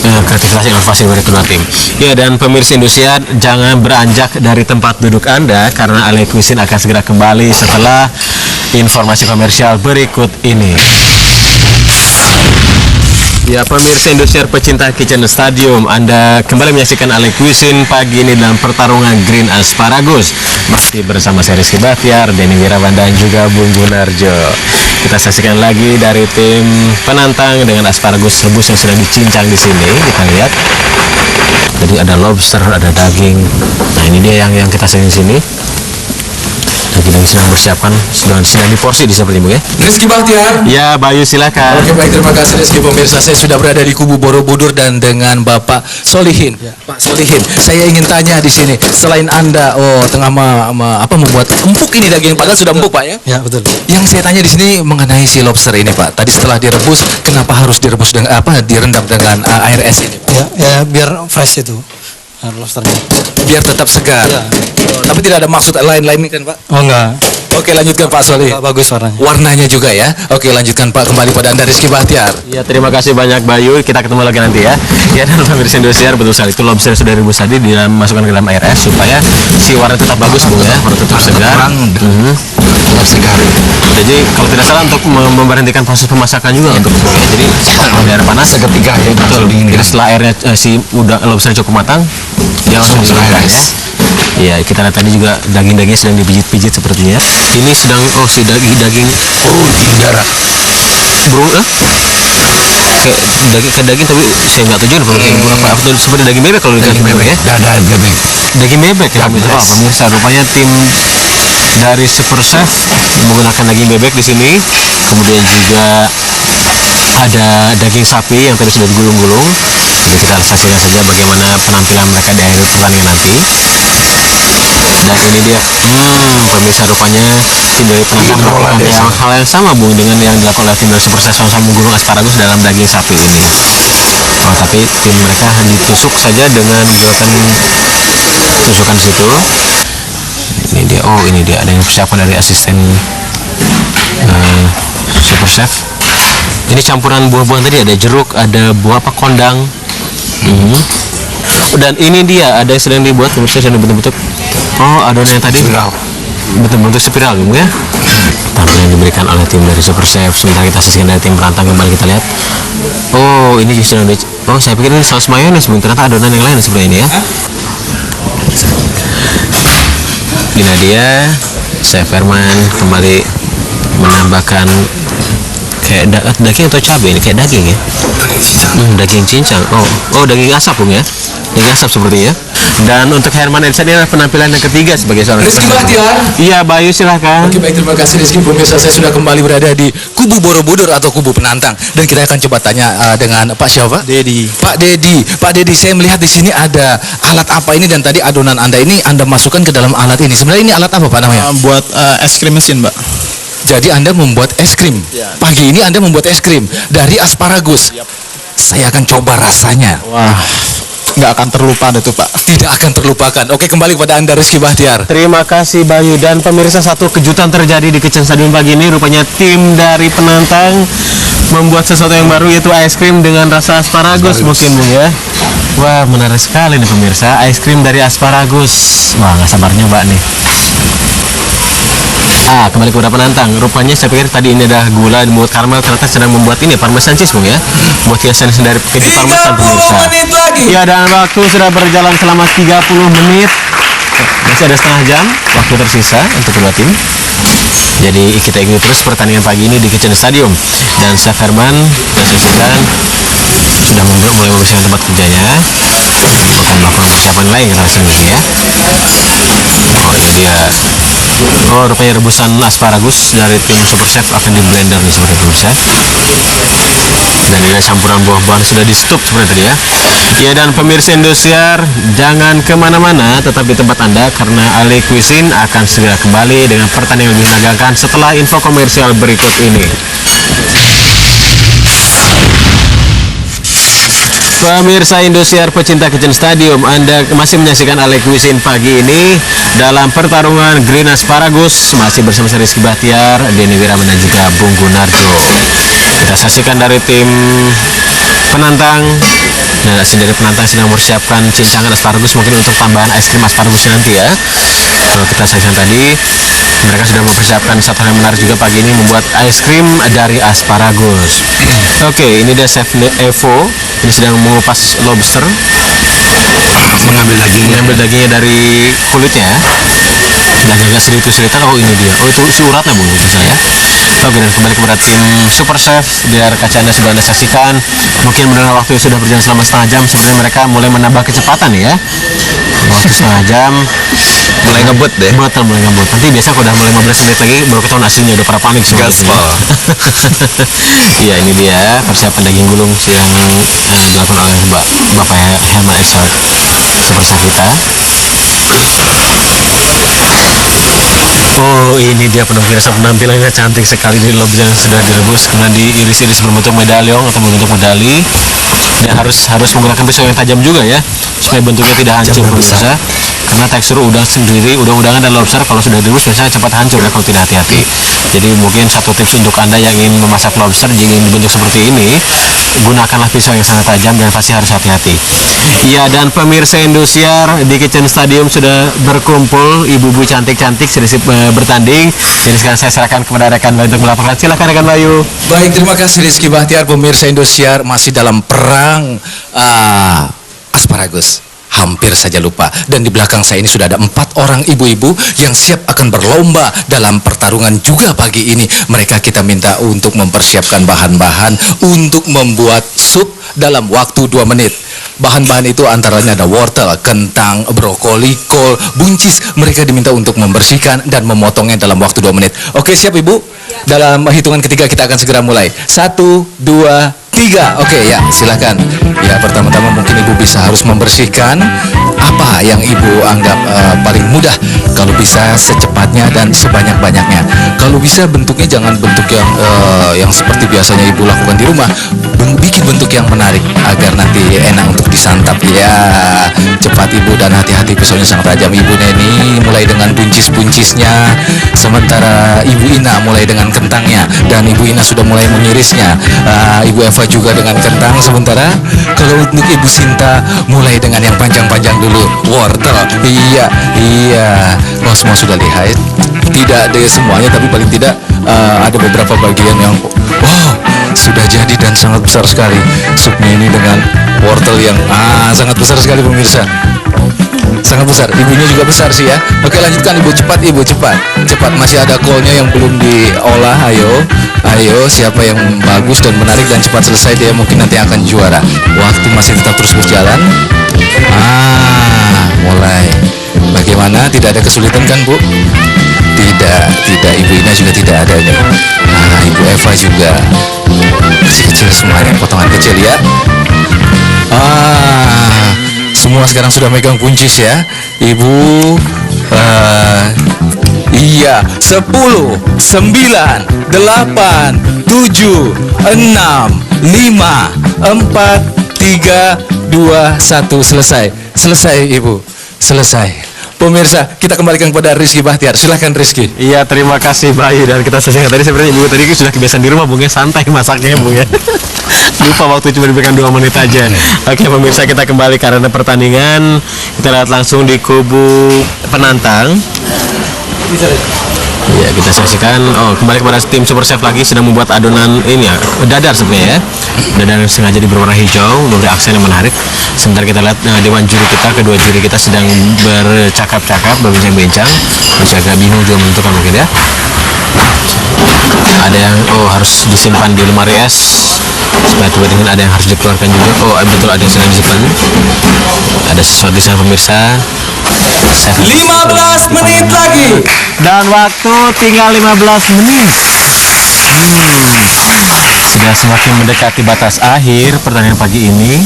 kreativitas inovasi dari kedua tim. Ya, dan pemirsa Indosiar, jangan beranjak dari tempat duduk Anda karena Ale Cuisine akan segera kembali setelah informasi komersial berikut ini. Ya, pemirsa Indosiar pecinta Kitchen Stadium, Anda kembali menyaksikan Ale Cuisine pagi ini dalam pertarungan Green Asparagus. Masih bersama saya Rizky Bahtiar, Denny Wirawan dan juga Bung Gunarjo. Kita saksikan lagi dari tim penantang dengan asparagus rebus yang sedang dicincang di sini. Kita lihat. Jadi ada lobster, ada daging. Nah, ini dia yang kita saksikan di sini. Daging sedang bersiapkan, sedang diporsi di seperti ini ya. Rizky Bahtiar. Ya, Bayu silakan. Oke, baik, terima kasih Rizky. Pemirsa, saya sudah berada di kubu Borobudur dan dengan Bapak Solihin. Ya. Pak Solihin, saya ingin tanya di sini, selain Anda tengah membuat empuk ini daging, padahal sudah empuk Pak ya? Ya, betul. Yang saya tanya di sini mengenai si lobster ini Pak. Tadi setelah direbus, kenapa harus direbus dengan direndam dengan air es ini? Ya, biar fresh itu lobsternya. Biar tetap segar. Ya. Tapi tidak ada maksud lain-lain kan Pak? Oh enggak. Oke, lanjutkan Pak Solih. Bagus warnanya. Warnanya juga ya. Oke, lanjutkan Pak, kembali pada Anda Rizky Bahtiar. Ya, terima kasih banyak Bayu. Kita ketemu lagi nanti ya. Ya, dan pemirsa Indosiar, betul sekali itu lobster sudah direbus tadi dimasukkan ke dalam air es supaya si warna tetap bagus Bu ya, warna tetap segar. Tetap segar. Jadi kalau tidak salah untuk memberhentikan proses pemasakan juga untuk Bu ya. Jadi setelah air panas seketika ya, betul. Jadi setelah airnya si lobster cukup matang, dia langsung air es. Ya, kita lihat tadi juga daging-dagingnya sedang dipijit-pijit sepertinya. Ini sedang si daging darah. Burung kayak daging tapi saya nggak tahu juga burung apa itu seperti daging bebek kalau daging bebek ya. Bebek. Daging bebek ya pemirsa. Rupanya tim dari Super Chef menggunakan daging bebek di sini. Kemudian juga ada daging sapi yang tadi sudah digulung-gulung. Jadi kita saksikan saja bagaimana penampilan mereka di akhir pertandingan nanti. Dan ini dia, pemirsa, rupanya tim dari penantang melakukan hal yang sama Bung dengan yang dilakukan oleh tim dari Super Chef, sama-sama menggulung asparagus dalam daging sapi ini. Tapi tim mereka hanya ditusuk saja dengan menggunakan tusukan di situ. Ini dia ada yang persiapan dari asisten Super Chef. Ini campuran buah-buahan tadi, ada jeruk, ada buah kondang. Dan ini dia ada yang sedang dibuat, pemirsa, sedang bentuk-bentuk. Adonan yang tadi bentuk spiral ya. Tampilan yang diberikan oleh tim dari Super Chef. Sementara kita saksikan dari tim penantang, kembali kita lihat. Ini sedang saya pikir ini saus mayones, ternyata adonan yang lain seperti ini ya. Ini dia Chef Herman kembali menambahkan kayak daging atau cabai ini, kayak daging ya. Daging cincang. Daging asap Bung ya. Daging asap sepertinya. Dan untuk Herman Elsa ini adalah penampilan yang ketiga sebagai seorang Rizky Bahtiar. Iya, Bayu silahkan. Oke, baik, terima kasih Rizky. Pemirsa, saya sudah kembali berada di kubu Borobudur atau kubu penantang, dan kita akan coba tanya dengan Pak siapa? Dedi. Pak Dedi, saya melihat di sini ada alat apa ini, dan tadi adonan Anda ini Anda masukkan ke dalam alat ini. Sebenarnya ini alat apa Pak namanya? Buat es krim mesin, Mbak. Jadi Anda membuat es krim. Ya. Pagi ini Anda membuat es krim dari asparagus. Saya akan coba rasanya. Wah, nggak akan terlupa itu Pak. Tidak akan terlupakan. Oke, kembali kepada Anda Rizky Bahtiar. Terima kasih Bayu. Dan pemirsa, satu kejutan terjadi di Kitchen Stadium pagi ini. Rupanya tim dari penantang membuat sesuatu yang baru, yaitu es krim dengan rasa asparagus mungkin Bung ya. Wah, menarik sekali nih pemirsa, es krim dari asparagus. Wah, nggak sabar nyoba nih. Kembali kepada penantang. Rupanya saya pikir tadi ini ada gula, membuat karamel, ternyata sedang membuat ini parmesan cheese Bung ya. Buat hiasan dari keju parmesan pemirsa. Ya, dan waktu sudah berjalan selama 30 menit. Masih ada setengah jam waktu tersisa untuk kedua tim. Jadi kita ikuti terus pertandingan pagi ini di Kitchen Stadium. Dan Chef Herman dan saksikan sudah mulai membersihkan tempat kerjanya. Akan melakukan persiapan lain kita sendiri ya. Ini dia. Rupanya rebusan asparagus dari tim Super Chef akan di blender nih seperti pemirsa. Dan ini campuran buah-buahan sudah di stop seperti tadi ya. Ya, dan pemirsa Indosiar, jangan kemana-mana, tetap di tempat Anda karena Ale Cuisine akan segera kembali dengan pertandingan lebih menegangkan setelah info komersial berikut ini. Pemirsa Indosiar pecinta Kitchen Stadium, Anda masih menyaksikan Alek Wisin pagi ini dalam pertarungan Green Asparagus, masih bersama saya Rizky Bahtiar, Denny Wiraman dan juga Bung Gunarjo. Kita saksikan dari tim penantang. Nah, dari penantang sedang mempersiapkan cincangan asparagus, mungkin untuk tambahan es krim asparagus nanti ya. Kalau kita saksikan tadi, mereka sudah mempersiapkan satu hal yang menarik juga pagi ini, membuat es krim dari asparagus. Oke, ini dia Chef Evo. Ini sedang mengupas lobster, mengambil dagingnya dari kulitnya. Dan agak sedikit kesulitan. Oh, ini dia. Oh, itu si uratnya, Bung, itu saya. Oke, dan kembali kepada tim Super Chef. Di layar kaca Anda sudah Anda saksikan. Mungkin mendengar waktu yang sudah berjalan selama setengah jam. Sebenarnya mereka mulai menambah kecepatan ya. Waktu setengah jam mulai ngebut deh. Betul, mulai ngebut. Nanti biasa kalau udah mulai 15 menit lagi baru ketahuan hasilnya, udah pada panik semua. Gaspol. Iya, ini dia persiapan daging gulung yang dilakukan oleh Bapak Herman Eshart, Super Chef kita. Oh, ini dia penampilannya cantik sekali di lobster yang sudah direbus, kemudian diiris-iris berbentuk medalion atau berbentuk medali. Dan harus menggunakan pisau yang tajam juga ya, supaya bentuknya tidak hancur pemirsa. Karena tekstur udang sendiri, udang-udangan dan lobster kalau sudah direbus biasanya cepat hancur ya kalau tidak hati-hati. Jadi mungkin satu tips untuk Anda yang ingin memasak lobster ingin dibentuk seperti ini, gunakanlah pisau yang sangat tajam dan pasti harus hati-hati. Iya, dan pemirsa Indosiar di Kitchen Stadium sudah berkumpul, ibu-ibu cantik-cantik sedang bertanding. Jadi sekarang saya serahkan kepada rekan Bayu untuk melaporkan. Silakan rekan Bayu. Baik, terima kasih Rizky Bahtiar. Pemirsa Indosiar masih dalam perang asparagus. Hampir saja lupa. Dan di belakang saya ini sudah ada 4 orang ibu-ibu yang siap akan berlomba dalam pertarungan juga pagi ini. Mereka kita minta untuk mempersiapkan bahan-bahan untuk membuat sup dalam waktu 2 menit. Bahan-bahan itu antaranya ada wortel, kentang, brokoli, kol, buncis. Mereka diminta untuk membersihkan dan memotongnya dalam waktu 2 menit. Oke, siap Ibu? Dalam hitungan ketiga kita akan segera mulai. 1, 2, 3. Oke, ya, silakan. Ya, pertama-tama mungkin Ibu harus membersihkan apa yang Ibu anggap paling mudah. Kalau bisa secepatnya dan sebanyak-banyaknya. Kalau bisa bentuknya jangan bentuk yang seperti biasanya Ibu lakukan di rumah. Bikin bentuk yang menarik agar nanti enak untuk disantap. Ya, cepat Ibu dan hati-hati, pisaunya sangat tajam. Ibu Neni mulai dengan buncis-buncisnya, sementara Ibu Ina mulai dengan kentangnya, dan Ibu Ina sudah mulai mengirisnya. Ibu Eva juga dengan kentang, sementara kalau untuk Ibu Sinta mulai dengan yang panjang-panjang dulu, wortel. Iya. Oh, semua sudah lihat. Tidak ada semuanya, tapi paling tidak ada beberapa bagian yang sudah jadi dan sangat besar sekali. Supnya ini dengan wortel yang sangat besar sekali pemirsa. Sangat besar. Ibunya juga besar sih ya. Oke, lanjutkan Ibu, cepat Ibu, cepat. Masih ada kolnya yang belum diolah. Ayo, siapa yang bagus dan menarik dan cepat selesai, dia mungkin nanti akan juara. Waktu masih tetap terus berjalan. Mulai. Bagaimana? Tidak ada kesulitan kan, Bu? Tidak. Ibu Ina juga tidak ada nih. Ibu Eva juga. Kecil-kecil semuanya, potongan kecil ya. Semua sekarang sudah megang buncis ya. Ibu. Iya, 10, 9, 8, 7, 6, 5, 4, 3, 2, 1. Selesai Ibu. Selesai. Pemirsa, kita kembalikan kepada Rizky Bahtiar. Silakan Rizky. Iya, terima kasih Bayu. Dan kita selesai tadi sebenarnya Ibu tadi sudah kebiasaan di rumah, Bung ya, santai masaknya Bung ya. Lupa waktu cuma diberikan 2 menit aja. Oke pemirsa, kita kembali karena pertandingan. Kita lihat langsung di kubu penantang. Ya, kita saksikan. Kembali kepada tim Super Chef lagi sedang membuat adonan ini ya, dadar sebenarnya ya. Dadar yang sengaja diberi warna hijau, memberi aksen yang menarik. Sebentar kita lihat dewan juri kita, kedua juri kita sedang bercakap-cakap, berbincang-bincang. Masih agak bingung juga menentukan mungkin ya. Ada yang harus disimpan di lemari es supaya tiba-tiba ada yang harus dikeluarkan juga. Betul, ada yang sedang disimpan. Ada sesuatu di sana pemirsa. 15 menit lagi. Dan waktu tinggal 15 menit. Sudah semakin mendekati batas akhir pertandingan pagi ini.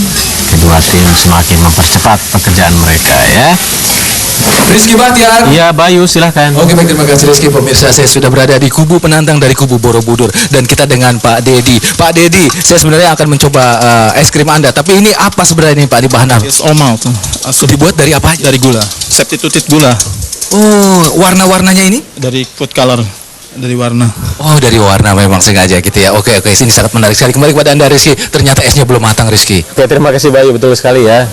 Kedua tim semakin mempercepat pekerjaan mereka ya. Rizky Bahtiar. Iya, Bayu, silahkan. Oke, baik, terima kasih Rizky. Pemirsa, saya sudah berada di kubu penantang dari kubu Borobudur dan kita dengan Pak Dedi. Pak Dedi, saya sebenarnya akan mencoba es krim Anda, tapi ini apa sebenarnya ini Pak di bahan apa? It's all malt. Dibuat dari apa? Dari gula. Substituted gula. Oh, warna-warnanya ini? Dari food color. Dari warna. Oh, dari warna memang sengaja gitu ya. Oke, ini sangat menarik sekali. Kembali kepada Anda Rizky. Ternyata esnya belum matang Rizky. Oke, terima kasih Bayu, betul sekali ya.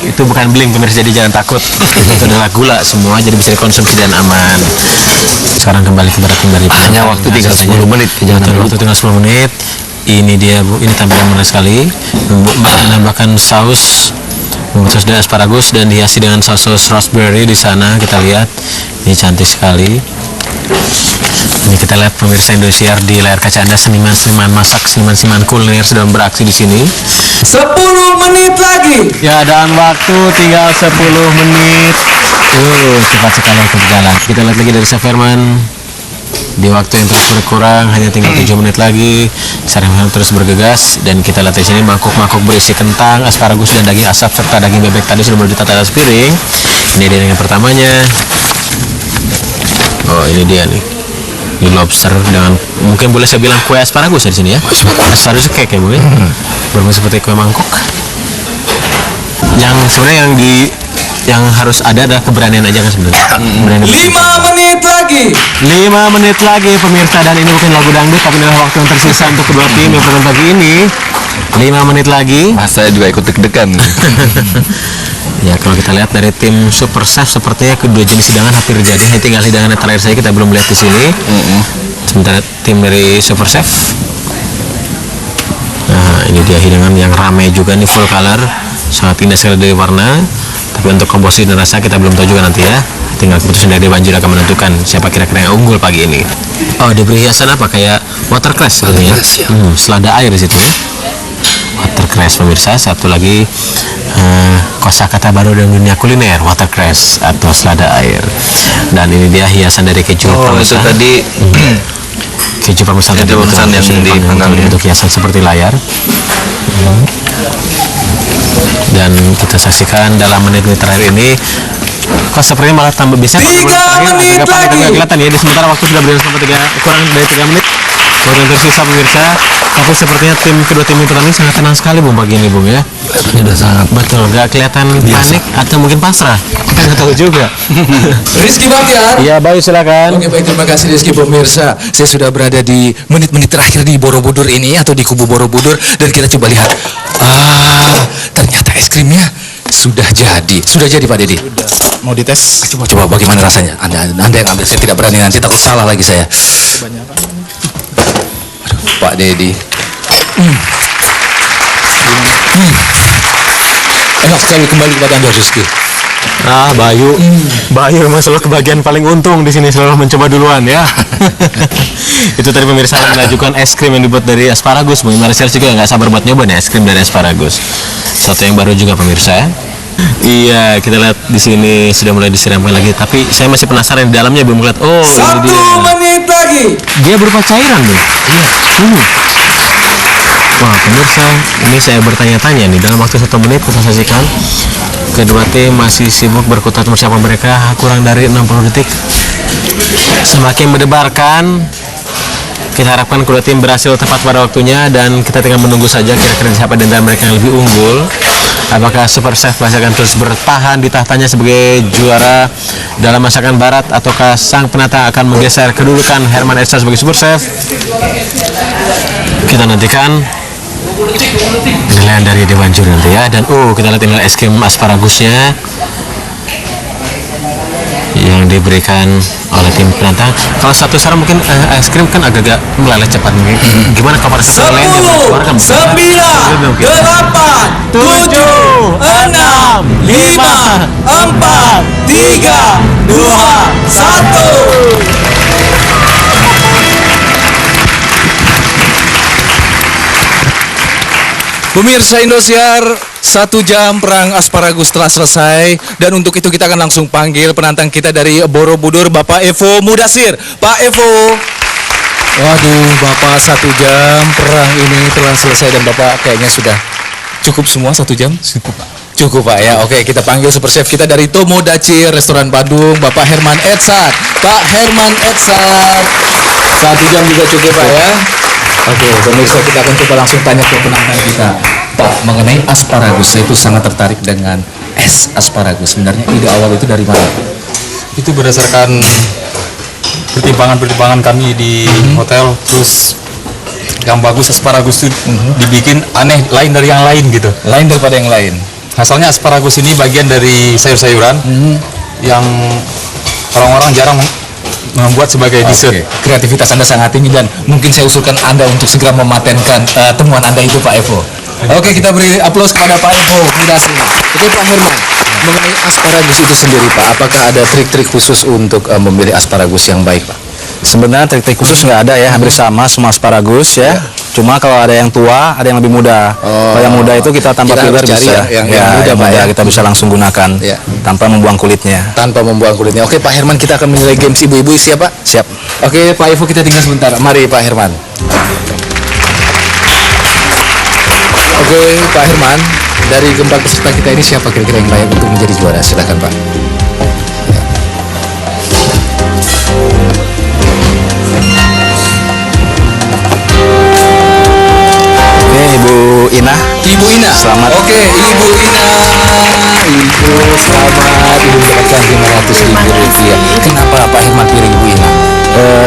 Itu bukan bling pemirsa, jadi jangan takut. Itu adalah gula semua, jadi bisa dikonsumsi dan aman. Sekarang kembali ke barat dari hanya waktu tinggal 10 menit. Jangan waktu tinggal 10 menit. Ini dia Bu, ini tampilan menarik sekali. Menambahkan saus dan asparagus dan dihiasi dengan saus raspberry di sana. Kita lihat, ini cantik sekali. Ini kita lihat pemirsa Indosiar di layar kaca Anda, seniman-seniman masak, seniman-seniman kuliner sedang beraksi di sini. 10 menit lagi. Ya, dan waktu tinggal 10 menit. Cepat sekali waktu berjalan. Kita lihat lagi dari Chef Herman. Di waktu yang terus berkurang, hanya tinggal 7 menit lagi. Herman terus bergegas dan kita lihat di sini mangkuk-mangkuk berisi kentang, asparagus dan daging asap serta daging bebek tadi sudah ditata atas piring. Ini dia yang pertamanya. Oh, ini dia nih. Ini lobster dengan mungkin boleh saya bilang kue asparagus di sini ya. Asparagus cake ya Bu ya. Berbentuk seperti kue mangkok. Yang sebenarnya yang harus ada adalah keberanian aja kan sebenarnya. 5 menit lagi. 5 menit lagi pemirsa, dan ini bukan lagu dangdut tapi adalah waktu yang tersisa untuk kedua tim yang pertama pagi ini. 5 menit lagi. Saya juga ikut deg-degan. Ya, kalau kita lihat dari tim Super Chef sepertinya kedua jenis hidangan hampir jadi. Hanya tinggal hidangan terakhir saja kita belum lihat di sini. Sementara tim dari Super Chef. Nah, ini dia hidangan yang ramai juga nih, full color, sangat indah sekali dari warna. Tapi untuk komposisi dan rasa kita belum tahu juga nanti ya. Tinggal keputusan dari Banjir akan menentukan siapa kira-kira yang unggul pagi ini. Oh, diberi hiasan apa kayak watercress gitu ya? Selada air di situ ya. Watercress pemirsa, satu lagi kosakata baru dalam dunia kuliner, watercress atau selada air. Dan ini dia hiasan dari keju parmesan. Itu tadi keju parmesan yang dipanggang untuk hiasan seperti layar. Dan kita saksikan dalam menit-menit terakhir ini kok sepertinya malah tambah bisa 3 menit lagi. Kelihatan ya, di sementara waktu sudah berjalan sampai kurang dari 3 menit. Waktu yang tersisa pemirsa, tapi sepertinya kedua tim ini sangat tenang sekali Bung pagi ini Bung ya. Sudah sangat betul, gak kelihatan panik atau mungkin pasrah. Kita nggak tahu juga. Rizky Bahtiar. Iya, Bayu silakan. Oke, baik, terima kasih Rizky. Pemirsa, saya sudah berada di menit-menit terakhir di Borobudur ini atau di kubu Borobudur dan kita coba lihat. Ternyata es krimnya sudah jadi Pak Dedi. Mau dites? Coba bagaimana rasanya? Anda yang ambil, saya tidak berani nanti takut salah lagi saya. Pak Dedi. Enak sekali, kembali kepada Anda Rizky. Bayu memang selalu kebagian paling untung di sini, selalu mencoba duluan ya. Itu tadi pemirsa yang mengajukan es krim yang dibuat dari asparagus. Bung Marcel juga nggak sabar buat nyoba nih es krim dari asparagus. Satu yang baru juga pemirsa ya. Iya, kita lihat di sini sudah mulai disiramkan lagi, tapi saya masih penasaran di dalamnya belum lihat. Oh, 1 menit lagi. Dia berupa cairan Bung. Iya. Wah pemirsa, ini saya bertanya-tanya nih, dalam waktu 1 menit kita saksikan kedua tim masih sibuk berkutat bersama mereka kurang dari 60 detik. Semakin mendebarkan. Kita harapkan kedua tim berhasil tepat pada waktunya dan kita tinggal menunggu saja kira-kira siapa di antara mereka yang lebih unggul. Apakah Super Chef masih akan terus bertahan di tahtanya sebagai juara dalam masakan barat, ataukah sang penata akan menggeser kedudukan Herman Esa sebagai Super Chef? Kita nantikan penilaian dari Dewan Juri nanti ya. Dan kita lihat ini es krim asparagusnya yang diberikan oleh tim penantang. Kalau satu saran mungkin es krim kan agak-agak meleleh cepat. Gimana kabar satu lainnya? 10, 9, 8, 7, 6, 5, 4, 3, 2, 1. Pemirsa Indosiar, 1 jam perang asparagus telah selesai. Dan untuk itu kita akan langsung panggil penantang kita dari Borobudur, Bapak Evo Mudasir. Pak Evo. Waduh, Bapak 1 jam perang ini telah selesai dan Bapak kayaknya sudah cukup semua 1 jam? Cukup Pak. Cukup Pak ya. Oke, kita panggil super chef kita dari Tomodachi Restoran Bandung, Bapak Herman Edsat. Pak Herman Edsat. 1 jam juga cukup Pak ya. Oke, pemirsa, kita akan coba langsung tanya ke penantang kita. Pak, mengenai asparagus, saya itu sangat tertarik dengan es asparagus. Sebenarnya ide awal itu dari mana? Itu berdasarkan pertimbangan kami di hotel, terus yang bagus asparagus itu dibikin aneh, lain dari yang lain gitu. Lain daripada yang lain. Asalnya asparagus ini bagian dari sayur-sayuran yang orang-orang jarang membuat sebagai dessert. Kreativitas Anda sangat tinggi dan mungkin saya usulkan Anda untuk segera mematenkan temuan Anda itu Pak Evo. Oke, kita beri aplaus kepada Pak Evo Mudasir. Oke Pak Herman, mengenai asparagus itu sendiri Pak, apakah ada trik-trik khusus untuk memilih asparagus yang baik Pak? Sebenarnya trik-trik khusus nggak ada ya, hampir sama semua asparagus ya. Cuma kalau ada yang tua, ada yang lebih muda. Kalau yang muda itu kita tanpa Kita filter harus cari bisa. yang muda, Pak, ya. Kita bisa langsung gunakan tanpa membuang kulitnya. Tanpa membuang kulitnya. Oke Pak Herman, kita akan menilai games ibu-ibu, siap Pak? Siap. Oke Pak Evo, kita tinggal sebentar. Mari Pak Herman. Oke Pak Herman, dari keempat peserta kita ini siapa kira-kira yang layak untuk menjadi juara? Silakan Pak. Ibu Ina. Ibu Ina. Selamat. Oke, Ibu Ina. Ibu selamat. Ibu mendapatkan 500.000 rupiah. Kenapa Pak Herman pilih Ibu Ina?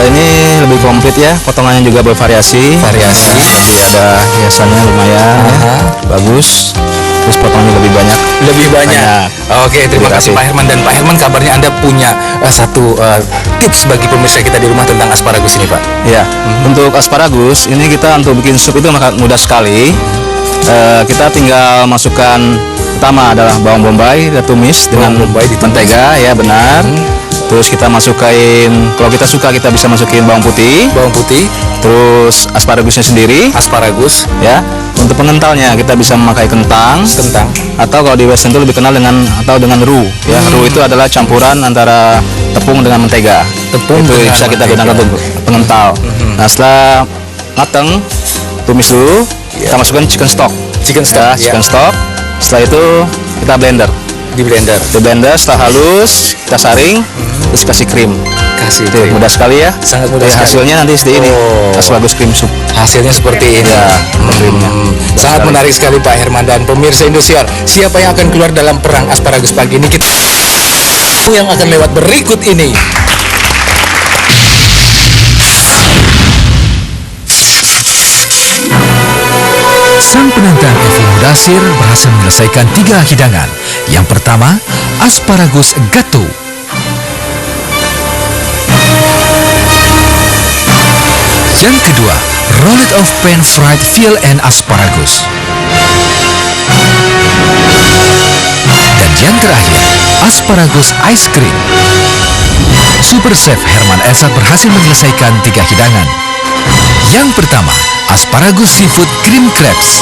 Ini lebih komplit ya, potongannya juga bervariasi. Variasi. Jadi ada hiasannya lumayan, ya. Bagus. Terus potongannya lebih banyak. Lebih banyak. Oke, terima kasih Pak Herman. Dan Pak Herman, kabarnya Anda punya satu tips bagi pemirsa kita di rumah tentang asparagus ini Pak. Ya, untuk asparagus ini kita untuk bikin sup itu mudah sekali. Kita tinggal masukkan, pertama adalah bawang bombay, kita tumis dengan mentega ya, benar. Terus kita masukin, kalau kita suka kita bisa masukin bawang putih. Terus asparagusnya sendiri. Asparagus ya. Untuk pengentalnya kita bisa memakai kentang. Atau kalau di Western itu lebih kenal dengan roux ya. Roux itu adalah campuran antara tepung dengan mentega. Tepung itu bisa kita gunakan untuk pengental. Nah, setelah matang, tumis dulu, kita masukkan chicken stock. Chicken stock. Setelah itu kita blender. Di blender setelah halus kita saring, terus kasih krim. Mudah sekali ya. Sangat mudah sekali. Hasilnya nanti seperti ini. Asparagus cream soup. Hasilnya seperti ini. Ya, sangat menarik sekali Pak Herman dan pemirsa Indosiar. Siapa yang akan keluar dalam perang asparagus pagi ini? Kita yang akan lewat berikut ini. Sang penantang Evo Mudasir berhasil menyelesaikan 3 hidangan. Yang pertama, asparagus gato. Yang kedua, rolled of pan fried veal and asparagus. Dan yang terakhir, asparagus ice cream. Super Chef Herman Edsat berhasil menyelesaikan 3 hidangan. Yang pertama, asparagus seafood cream crabs.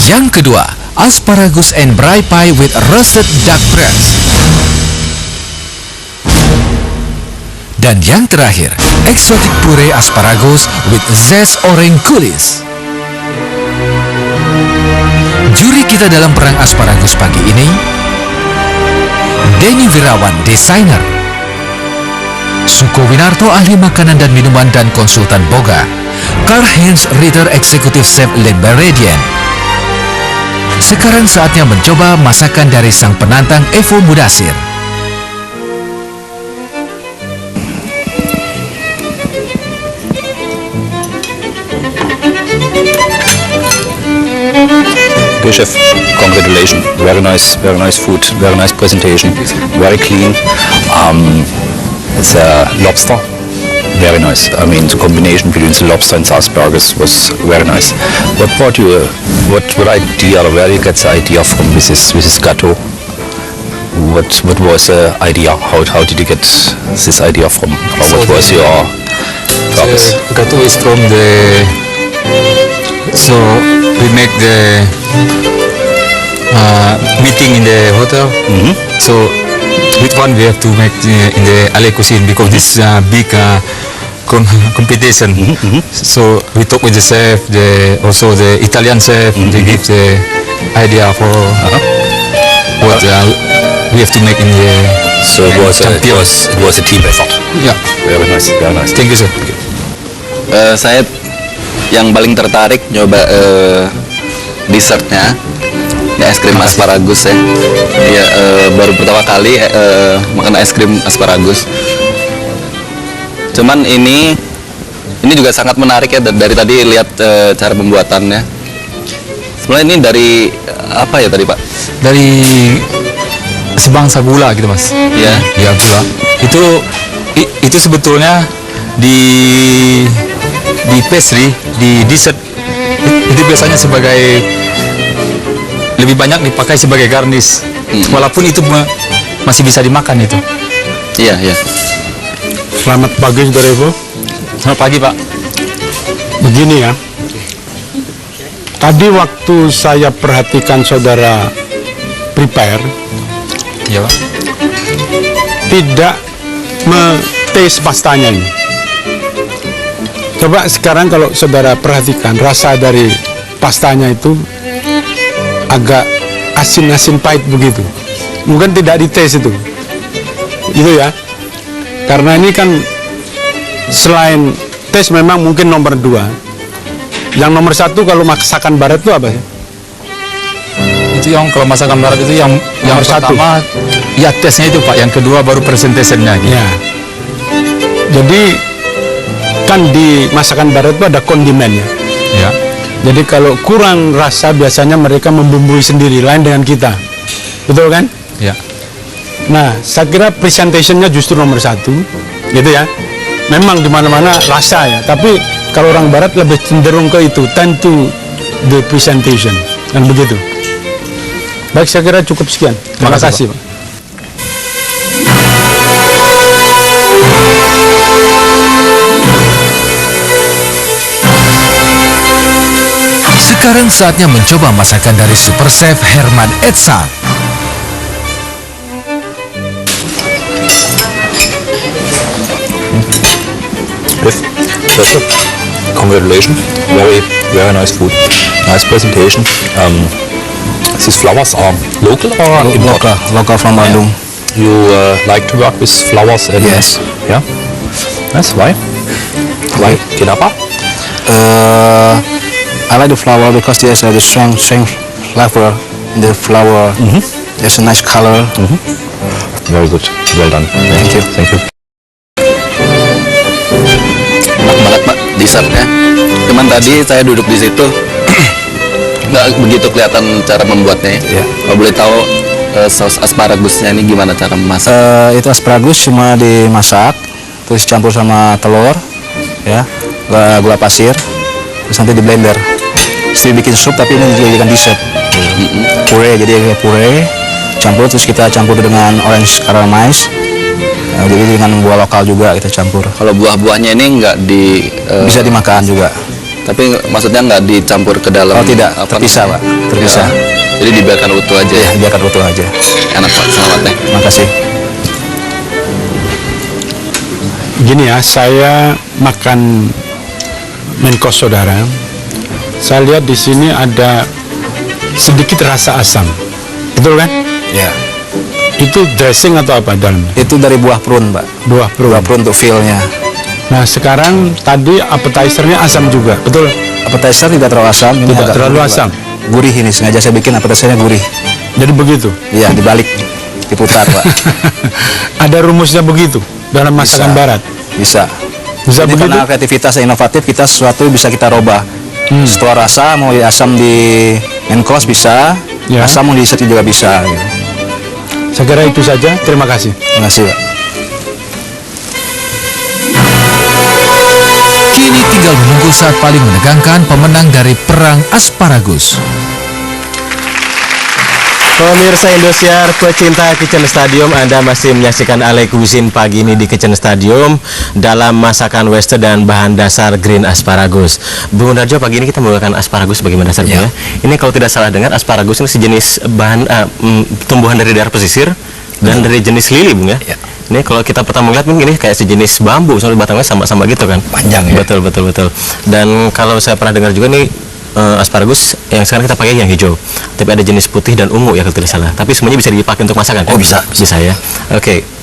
Yang kedua, asparagus and braai pie with roasted duck breast. Dan yang terakhir, exotic puree asparagus with zest orange coulis. Juri kita dalam perang asparagus pagi ini, Denny Wirawan, desainer, Suko Winarto, ahli makanan dan minuman dan konsultan Boga, Karl-Heinz Ritter, eksekutif chef Le Meridien. Sekarang saatnya mencoba masakan dari sang penantang Evo Mudasir. Good chef, congratulations. Very nice food, very nice presentation, very clean. It's a lobster, very nice. I mean, the combination between the lobster and the asparagus was very nice. What brought you? What idea? Or where you get the idea from Mrs. Gatto? What was the idea? How did you get this idea from? Or what was your purpose? Gatto is from the. So we make the meeting in the hotel. So which one we have to make in the Allée Cuisine because this big competition. So we talk with the chef, also the Italian chef. They give the idea for what we have to make in the. So it was a team effort. Yeah. Very nice, very nice. Thank you, sir. Saya yang paling tertarik nyoba dessertnya. Ini es krim asparagus ya. Iya, baru pertama kali makan es krim asparagus. Cuman ini juga sangat menarik ya, dari tadi lihat cara pembuatannya. Sebenarnya ini dari apa ya tadi Pak? Dari sebangsa gula gitu Mas. Iya. Ya gula. Itu sebetulnya di pastry, di dessert itu biasanya sebagai lebih banyak dipakai sebagai garnish. Walaupun itu masih bisa dimakan itu. Iya, iya. Selamat pagi saudara ibu. Selamat pagi Pak. Begini ya, tadi waktu saya perhatikan saudara prepare, ya Pak, tidak tes pastanya ini. Coba sekarang kalau saudara perhatikan rasa dari pastanya itu agak asin-asin pahit begitu. Mungkin tidak dites itu ya. Karena ini kan selain tes memang mungkin nomor 2. Yang nomor 1 kalau masakan barat itu apa sih? Itu yang kalau masakan barat itu yang pertama ya tesnya itu Pak, yang kedua baru presentationnya gitu. Ya. Jadi kan di masakan barat itu ada kondimennya. Ya. Jadi kalau kurang rasa biasanya mereka membumbui sendiri, lain dengan kita. Betul kan? Ya. Nah, saya kira presentationnya justru nomor 1, gitu ya. Memang di mana-mana rasa ya, tapi kalau orang barat lebih cenderung ke itu, tend to the presentation, dan begitu. Baik, saya kira cukup sekian. Terima kasih, Pak. Sekarang saatnya mencoba masakan dari Super Chef Herman Edzard. Yes, congratulations. Very nice food. Nice presentation. These flowers are local or import? Local from Bandung. You like to work with flowers? Yes. Yeah. Nice. Why? Why? Kenapa? I like the flower because there's the strong flavor in the flower. There's a nice color. Very good. Well done. Thank you. Thank you. Enak banget Pak dessertnya. Cuman tadi saya duduk di situ nggak begitu kelihatan cara membuatnya ya. Kalau boleh tahu saus asparagusnya ini gimana cara memasak? Itu asparagus cuma dimasak, terus campur sama telur, ya, gula pasir, terus nanti di blender. Terus bikin sup tapi ini dijadikan dessert. Puree, jadi kayak puree, campur terus kita campur dengan orange caramelize. Jadi dengan buah lokal juga kita campur. Kalau buah-buahnya ini nggak bisa dimakan juga. Tapi maksudnya nggak dicampur ke dalam? Oh tidak, terpisah Pak, terpisah. Ya. Jadi dibiarkan utuh aja ya? Dibiarkan utuh aja. Enak Pak, selamat ya. Terima kasih. Gini ya, saya makan main course saudara. Saya lihat di sini ada sedikit rasa asam, betul kan? Ya. Itu dressing atau apa dalamnya? Itu dari buah prune, Pak. Buah prune. Buah prune untuk feel-nya. Nah, sekarang tadi appetizer-nya asam juga, betul? Appetizer tidak terlalu asam. Ini tidak terlalu asam. Gurih ini, sengaja saya bikin appetizer-nya gurih. Jadi begitu? Iya, dibalik, diputar, Pak. Ada rumusnya begitu dalam masakan barat? Bisa. Bisa ini begitu? Karena kreativitas yang inovatif, kita sesuatu bisa kita robah. Setelah rasa, mau asam di main course bisa, ya. Asam mau di dessert juga bisa. Gitu. Saya kira itu saja. Terima kasih. Terima kasih, Pak. Kini tinggal menunggu saat paling menegangkan pemenang dari perang asparagus. Pemirsa Indosiar, pecinta Kitchen Stadium, Anda masih menyaksikan Ale Cuisine pagi ini di Kitchen Stadium dalam masakan western dan bahan dasar green asparagus. Bung Darjo, pagi ini kita menggunakan asparagus sebagai bahan dasar ya. Ini kalau tidak salah dengar, asparagus ini sejenis bahan tumbuhan dari daerah pesisir dan dari jenis lili, Bung ya. Ini kalau kita pertama lihat mungkin ini kayak sejenis bambu, soalnya batangnya sama-sama gitu kan. Panjang ya. Betul. Dan kalau saya pernah dengar juga nih asparagus yang sekarang kita pakai yang hijau. Tapi ada jenis putih dan ungu ya kalau tidak salah. Tapi semuanya bisa dipakai untuk masakan. Oh, bisa ya. Oke.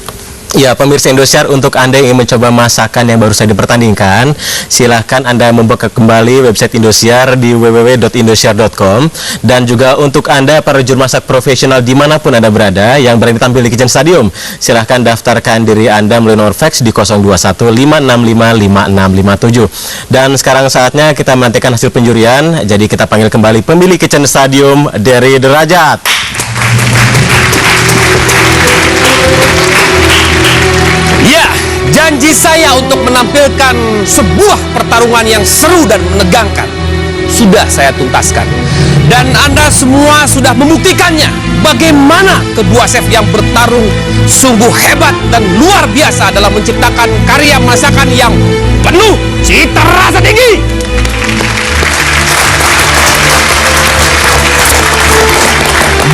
Ya, pemirsa Indosiar, untuk Anda yang ingin mencoba masakan yang baru saja dipertandingkan, silahkan Anda membuka kembali website Indosiar di www.indosiar.com. Dan juga untuk Anda para juru masak profesional dimanapun Anda berada yang berani tampil di Kitchen Stadium, silahkan daftarkan diri Anda melalui nomor fax di 0215655657. Dan sekarang saatnya kita menantikan hasil penjurian. Jadi kita panggil kembali pemilik Kitchen Stadium, Dery Derajat. Ya, janji saya untuk menampilkan sebuah pertarungan yang seru dan menegangkan sudah saya tuntaskan. Dan Anda semua sudah membuktikannya bagaimana kedua chef yang bertarung sungguh hebat dan luar biasa dalam menciptakan karya masakan yang penuh cita rasa tinggi.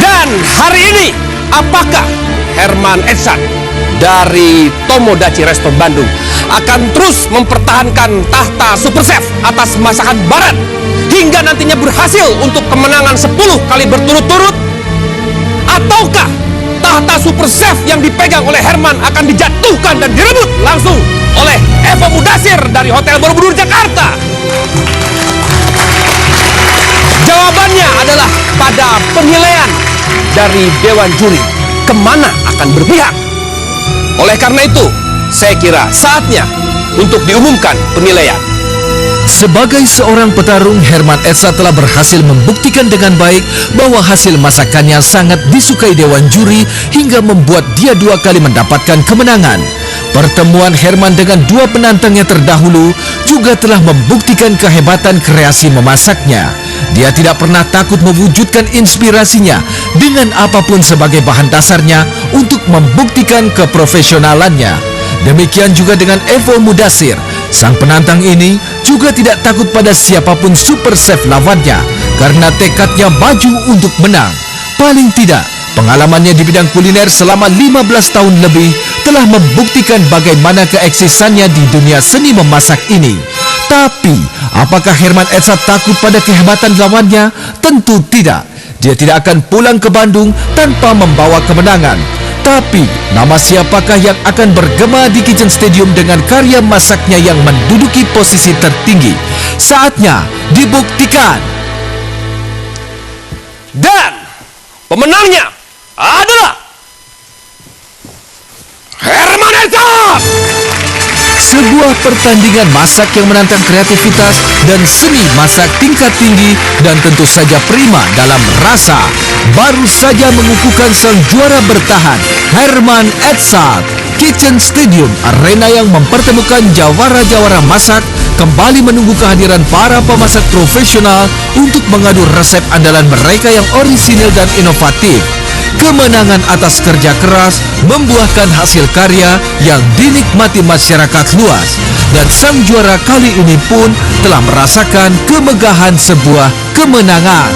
Dan hari ini, apakah Herman Edzard dari Tomodachi Resto Bandung akan terus mempertahankan tahta Super Chef atas masakan barat hingga nantinya berhasil untuk kemenangan 10 kali berturut-turut? Ataukah tahta Super Chef yang dipegang oleh Herman akan dijatuhkan dan direbut langsung oleh Eva Mudasir dari Hotel Borobudur Jakarta? Jawabannya adalah pada penilaian dari Dewan Juri. Kemana akan berpihak? Oleh karena itu, saya kira saatnya untuk diumumkan penilaian. Sebagai seorang petarung, Herman Edzard telah berhasil membuktikan dengan baik bahwa hasil masakannya sangat disukai Dewan Juri hingga membuat dia 2 kali mendapatkan kemenangan. Pertemuan Herman dengan 2 penantangnya terdahulu juga telah membuktikan kehebatan kreasi memasaknya. Dia tidak pernah takut mewujudkan inspirasinya dengan apapun sebagai bahan dasarnya untuk membuktikan keprofesionalannya. Demikian juga dengan Evo Mudasir. Sang penantang ini juga tidak takut pada siapapun super chef lawannya karena tekadnya maju untuk menang. Paling tidak, pengalamannya di bidang kuliner selama 15 tahun lebih telah membuktikan bagaimana keeksisannya di dunia seni memasak ini. Tapi, apakah Herman Edzard takut pada kehebatan lawannya? Tentu tidak. Dia tidak akan pulang ke Bandung tanpa membawa kemenangan. Tapi, nama siapakah yang akan bergema di Kitchen Stadium dengan karya masaknya yang menduduki posisi tertinggi? Saatnya dibuktikan. Dan pemenangnya adalah Herman Edzard. Sebuah pertandingan masak yang menantang kreativitas dan seni masak tingkat tinggi dan tentu saja prima dalam rasa. Baru saja mengukuhkan sang juara bertahan, Herman Edzard. Kitchen Stadium, arena yang mempertemukan jawara-jawara masak, kembali menunggu kehadiran para pemasak profesional untuk mengadu resep andalan mereka yang orisinil dan inovatif. Kemenangan atas kerja keras membuahkan hasil karya yang dinikmati masyarakat luas, dan sang juara kali ini pun telah merasakan kemegahan sebuah kemenangan.